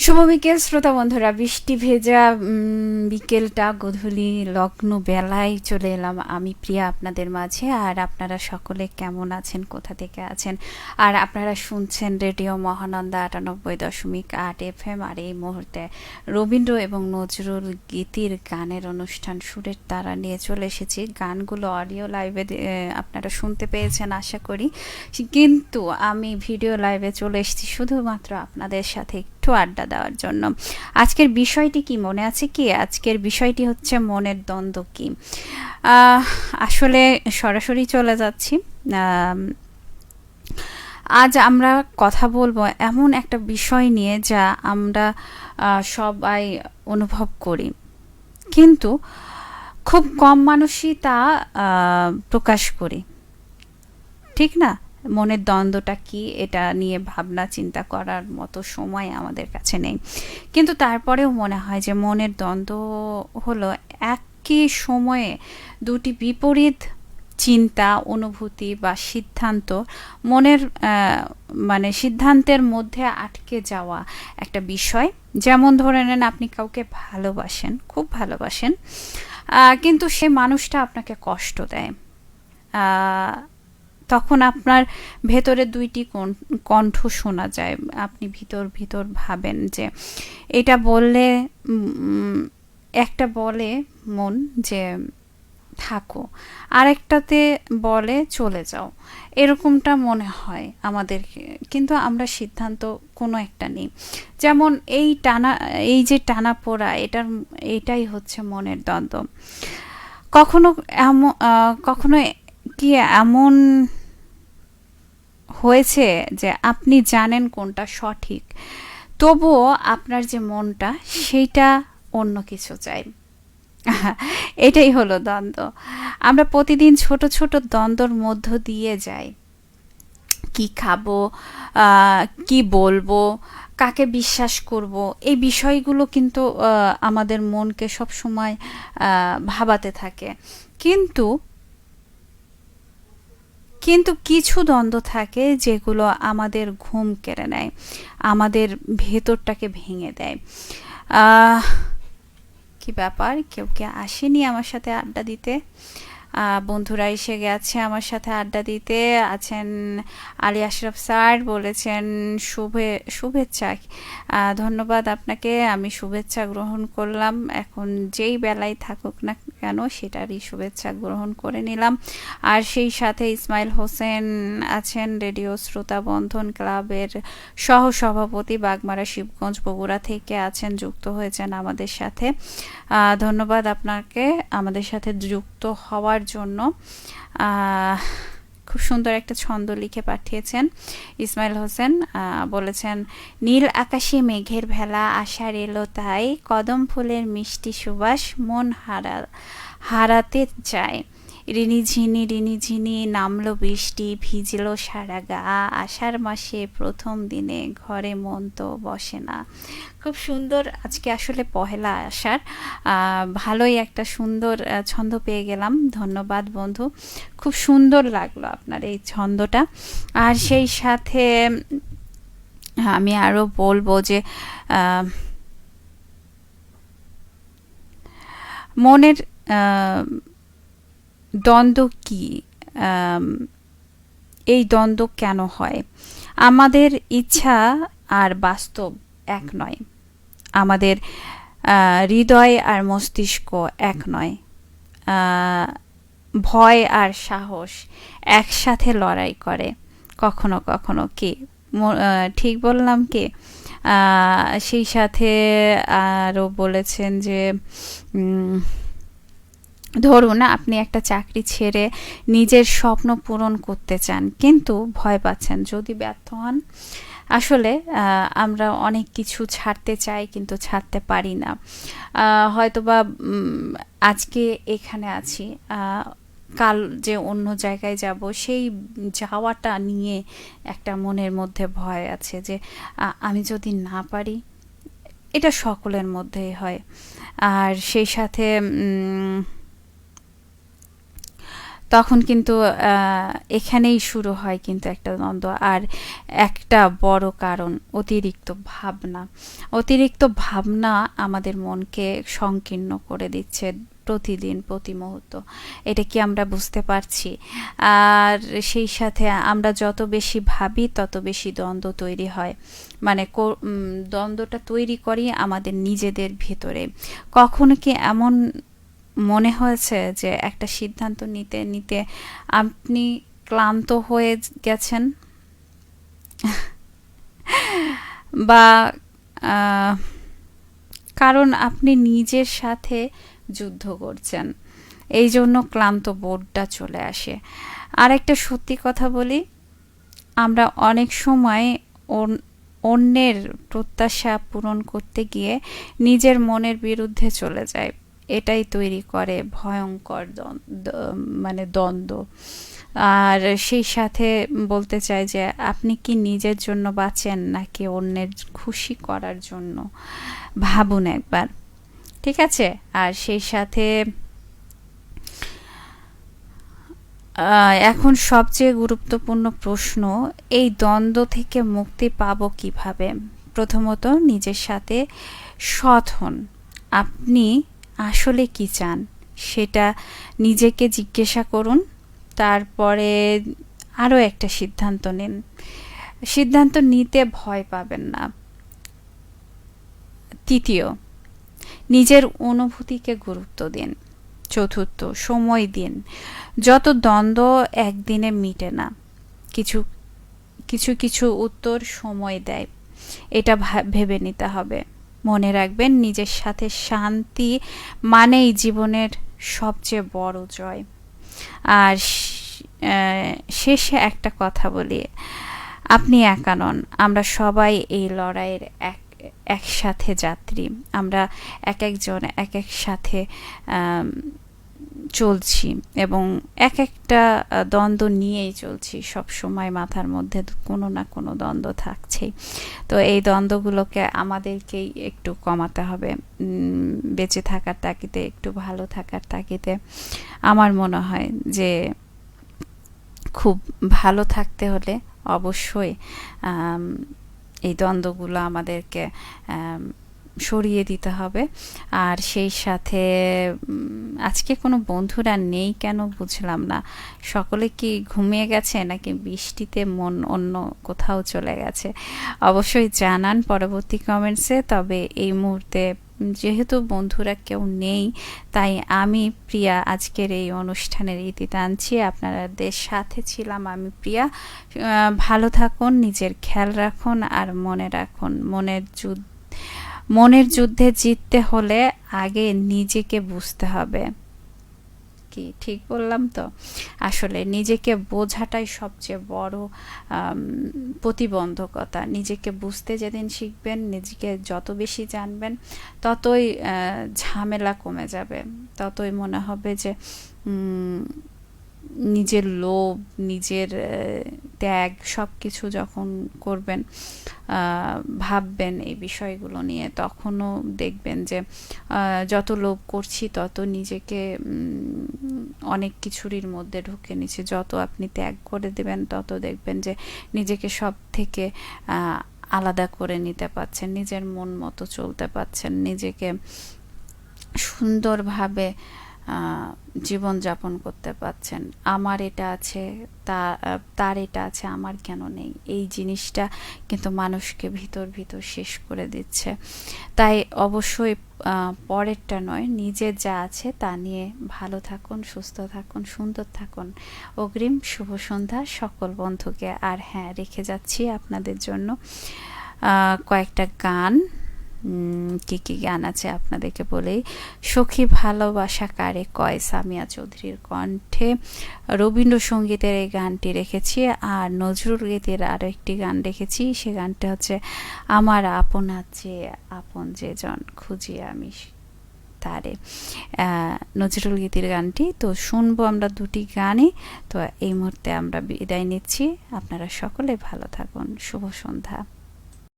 শুভ বিকেল শ্রোতা বন্ধুরা, বৃষ্টি ভেজা বিকেলটা গধূলি লগ্ন বেলায় চলে এলাম আমি প্রিয়া আপনাদের মাঝে। আর আপনারা সকলে কেমন আছেন, কোথা থেকে আছেন? আর আপনারা শুনছেন রেডিও মহানন্দা ৯৮.৮ FM। আর এই মুহূর্তে রবীন্দ্র এবং নজরুল গীতির গানের অনুষ্ঠান সুরের তারা নিয়ে চলে এসেছি। গানগুলো অডিও লাইভে আপনারা শুনতে পেয়েছেন আশা করি, কিন্তু আমি ভিডিও লাইভে চলে এসেছি শুধুমাত্র আপনাদের সাথে একটু আড্ডা দেওয়ার জন্য। আজকের বিষয়টি কি মনে আছে কি? আজকের বিষয়টি হচ্ছে মনের দ্বন্দ্ব কি। আসলে সরাসরি চলে যাচ্ছি। আজ আমরা কথা বলবো এমন একটা বিষয় নিয়ে যা আমরা সবাই অনুভব করি, কিন্তু খুব কম মানুষই তা প্রকাশ করি, ঠিক না? মনের দ্বন্দ্বটা কি, এটা নিয়ে ভাবনা চিন্তা করার মতো সময় আমাদের কাছে নেই। কিন্তু তারপরেও মনে হয় যে মনের দ্বন্দ্ব হলো একই সময়ে দুটি বিপরীত চিন্তা, অনুভূতি বা সিদ্ধান্ত, মনের মানে সিদ্ধান্তের মধ্যে আটকে যাওয়া একটা বিষয়। যেমন ধরে নেন, আপনি কাউকে ভালোবাসেন, খুব ভালোবাসেন, কিন্তু সে মানুষটা আপনাকে কষ্ট দেয়। তখন আপনার ভেতরে দুইটি কণ্ঠ শোনা যায়। আপনি ভিতর ভিতর ভাবেন যে এটা বললে, একটা বলে মন যে থাকো, আরেকটাতে বলে চলে যাও। এরকমটা মনে হয় আমাদের, কিন্তু আমরা সিদ্ধান্ত কোনো একটা নেই। যেমন এই যে টানা পোড়া, এটাই হচ্ছে মনের দ্বন্দ্ব। কখনো কি এমন হয়েছে যে আপনি জানেন কোনটা সঠিক, তবুও আপনার যে মনটা সেইটা অন্য কিছু চাই? এটাই হলো দ্বন্দ্ব। আমরা প্রতিদিন ছোট ছোট দ্বন্দ্বর মধ্য দিয়ে যাই। কি খাবো, কি বলবো, কাকে বিশ্বাস করব, এই বিষয়গুলো কিন্তু আমাদের মনকে সব সময় ভাবাতে থাকে। কিন্তু কিছু দ্বন্দ্ব থাকে যেগুলো আমাদের ঘুম কেড়ে নেয়, আমাদের ভেতরটাকে ভেঙে দেয়। কি ব্যাপার, কেউ কে আসেনি আমার সাথে আড্ডা দিতে? বন্ধুরা এসে গেছে আমার সাথে আড্ডা দিতে। আছেন আলী আশরাফ স্যার, বলেছেন শুভেচ্ছা। ধন্যবাদ আপনাকে, আমি শুভেচ্ছা গ্রহণ করলাম। এখন যেই বেলায় থাকুক না কেন সেটারই শুভেচ্ছা গ্রহণ করে নিলাম। আর সেই সাথে ইসমাইল হোসেন আছেন, রেডিও শ্রোতা বন্ধন ক্লাবের সহ সভাপতি, বাগমারা শিবগঞ্জ বগুড়া থেকে আছেন, যুক্ত হয়েছেন আমাদের সাথে। ধন্যবাদ আপনাকে আমাদের সাথে যুক্ত হওয়ার জন্য। খুব সুন্দর একটা ছন্দ লিখে পাঠিয়েছেন ইসমাইল হোসেন। বলেছেন, নীল আকাশে মেঘের ভেলা, আষাঢ় এলো তাই, কদম ফুলের মিষ্টি সুবাস মন হারাতে চায়। রিনি ঝিনি নামলো বৃষ্টি, ভিজলো সারা গা, আষাঢ় মাসে প্রথম দিনে ঘরে মন তো বসে না। খুব সুন্দর। আজকে আসলে পহেলা আষাঢ়, ভালোই একটা সুন্দর ছন্দ পেয়ে গেলাম। ধন্যবাদ বন্ধু, খুব সুন্দর লাগলো আপনার এই ছন্দটা। আর সেই সাথে আমি আরও বলবো যে মনের দ্বন্দ্ব কি, এই দ্বন্দ্ব কেন হয়? আমাদের ইচ্ছা আর বাস্তব এক নয়, আমাদের হৃদয় আর মস্তিষ্ক এক নয়, ভয় আর সাহস একসাথে লড়াই করে কখনো কখনো। কি ঠিক বললাম কি? সেই সাথে আরও বলেছেন যে ধরুন আপনি একটা চাকরি ছেড়ে নিজের স্বপ্ন পূরণ করতে চান, কিন্তু ভয় পাচ্ছেন যদি ব্যর্থ হন। আসলে আমরা অনেক কিছু ছাড়তে চাই কিন্তু ছাড়তে পারি না। হয়তোবা আজকে এখানে আছি, কাল যে অন্য জায়গায় যাব, সেই যাওয়াটা নিয়ে একটা মনের মধ্যে ভয় আছে যে আমি যদি না পারি। এটা সকলের মধ্যেই হয়। আর সেই সাথে তখন কিন্তু এখানেই শুরু হয় কিন্তু একটা দ্বন্দ্ব। আর একটা বড় কারণ অতিরিক্ত ভাবনা। অতিরিক্ত ভাবনা আমাদের মনকে সংকীর্ণ করে দিচ্ছে প্রতিদিন প্রতি মুহূর্ত। এটা কি আমরা বুঝতে পারছি? আর সেই সাথে আমরা যত বেশি ভাবি তত বেশি দ্বন্দ্ব তৈরি হয়। মানে দ্বন্দ্বটা তৈরি করি আমাদের নিজেদের ভিতরে। কখনো কি এমন মনে হয়েছে যে একটা সিদ্ধান্ত নিতে নিতে আপনি ক্লান্ত হয়ে গেছেন, বা আহ, কারণ আপনি নিজের সাথে যুদ্ধ করছেন, এই জন্য ক্লান্ত বোধটা চলে আসে? আর একটা সত্যি কথা বলি, আমরা অনেক সময় অন্যের প্রত্যাশা পূরণ করতে গিয়ে নিজের মনের বিরুদ্ধে চলে যায়। এটাই তৈরি করে ভয়ঙ্কর মানে দ্বন্দ্ব। আর সেই সাথে বলতে চাই যে আপনি কি নিজের জন্য বাঁচেন নাকি অন্যের খুশি করার জন্য? ভাবুন একবার, ঠিক আছে? আর সেই সাথে এখন সবচেয়ে গুরুত্বপূর্ণ প্রশ্ন, এই দ্বন্দ্ব থেকে মুক্তি পাবো কিভাবে? প্রথমত নিজের সাথে সৎ হন। আপনি আসলে কি চান সেটা নিজেকে জিজ্ঞাসা করুন। তারপরে আরও একটা সিদ্ধান্ত নিন। সিদ্ধান্ত নিতে ভয় পাবেন না। তৃতীয়, নিজের অনুভূতিকে গুরুত্ব দিন। চতুর্থ, সময় দিন। যত দ্বন্দ্ব একদিনে মিটে না, কিছু কিছু কিছু উত্তর সময় দেয়। এটা ভেবে নিতে হবে। মনে রাখবেন, নিজের সাথে শান্তি মানেই জীবনের সবচেয়ে বড় জয়। আর শেষে একটা কথা বলি, আপনি একা নন। আমরা সবাই এই লড়াইয়ের একসাথে যাত্রী। আমরা এক একজন এক এক সাথে চলছি এবং এক একটা দ্বন্দ্ব নিয়েই চলছি। সব সময় মাথার মধ্যে কোনো না কোনো দ্বন্দ্ব থাকছেই। তো এই দ্বন্দ্বগুলোকে আমাদেরকেই একটু কমাতে হবে, বেঁচে থাকার তাগিদে, একটু ভালো থাকার তাগিদে। আমার মনে হয় যে খুব ভালো থাকতে হলে অবশ্যই এই দ্বন্দ্বগুলো আমাদেরকে সরিয়ে দিতে হবে। আর সেই সাথে আজকে কোনো বন্ধুরা নেই কেন বুঝলাম না। সকলে কি ঘুমিয়ে গেছে নাকি বৃষ্টিতে মন অন্য কোথাও চলে গেছে? অবশ্যই জানান পরবর্তী কমেন্টসে। তবে এই মুহূর্তে যেহেতু বন্ধুরা কেউ নেই, তাই আমি প্রিয়া আজকের এই অনুষ্ঠানের ইতি টানছি। আপনাদের সাথে ছিলাম আমি প্রিয়া। ভালো থাকুন, নিজের খেয়াল রাখুন, আর মনে রাখুন, মনের যুদ্ধে জিততে হলে আগে নিজেকে বুঝতে হবে। কি ঠিক বললাম তো? আসলে নিজেকে বোঝাটাই সবচেয়ে বড় প্রতিবন্ধকতা। নিজেকে বুঝতে যেদিন শিখবেন, নিজেকে যত বেশি জানবেন, ততই ঝামেলা কমে যাবে। ততই মনে হবে যে নিজের লোভ, নিজের ত্যাগ সব কিছু যখন করবেন, ভাববেন এই বিষয়গুলো নিয়ে, তখনও দেখবেন যে যত লোভ করছি তত নিজেকে অনেক কিছুরির মধ্যে ঢুকে নিচ্ছে। যত আপনি ত্যাগ করে দেবেন তত দেখবেন যে নিজেকে সব থেকে আলাদা করে নিতে পারছেন, নিজের মন মতো চলতে পারছেন, নিজেকে সুন্দরভাবে জীবনযাপন করতে পারছেন। আমার এটা আছে, তার এটা আছে, আমার কেন নেই? এই জিনিসটা কিন্তু মানুষকে ভিতর ভিতর শেষ করে দিচ্ছে। তাই অবশ্যই পরেরটা নয়, নিজের যা আছে তা নিয়ে ভালো থাকুন, সুস্থ থাকুন, সুন্দর থাকুন। অগ্রিম শুভ সন্ধ্যা সকল বন্ধুকে। আর হ্যাঁ, রেখে যাচ্ছি আপনাদের জন্য কয়েকটা গান। কি কি গান আছে আপনাদেরকে বলেই, সখী ভালোবাসা কারে কয় সামিয়া চৌধুরীর কণ্ঠে রবীন্দ্রসঙ্গীতের এই গানটি রেখেছি। আর নজরুল গীতির আরও একটি গান রেখেছি, সে গানটা হচ্ছে আমার আপনার চেয়ে আপন যে জন খুঁজি আমি তারে, নজরুল গীতির গানটি। তো শুনবো আমরা দুটি গানই। তো এই মুহূর্তে আমরা বিদায় নিচ্ছি। আপনারা সকলে ভালো থাকুন। শুভ সন্ধ্যা।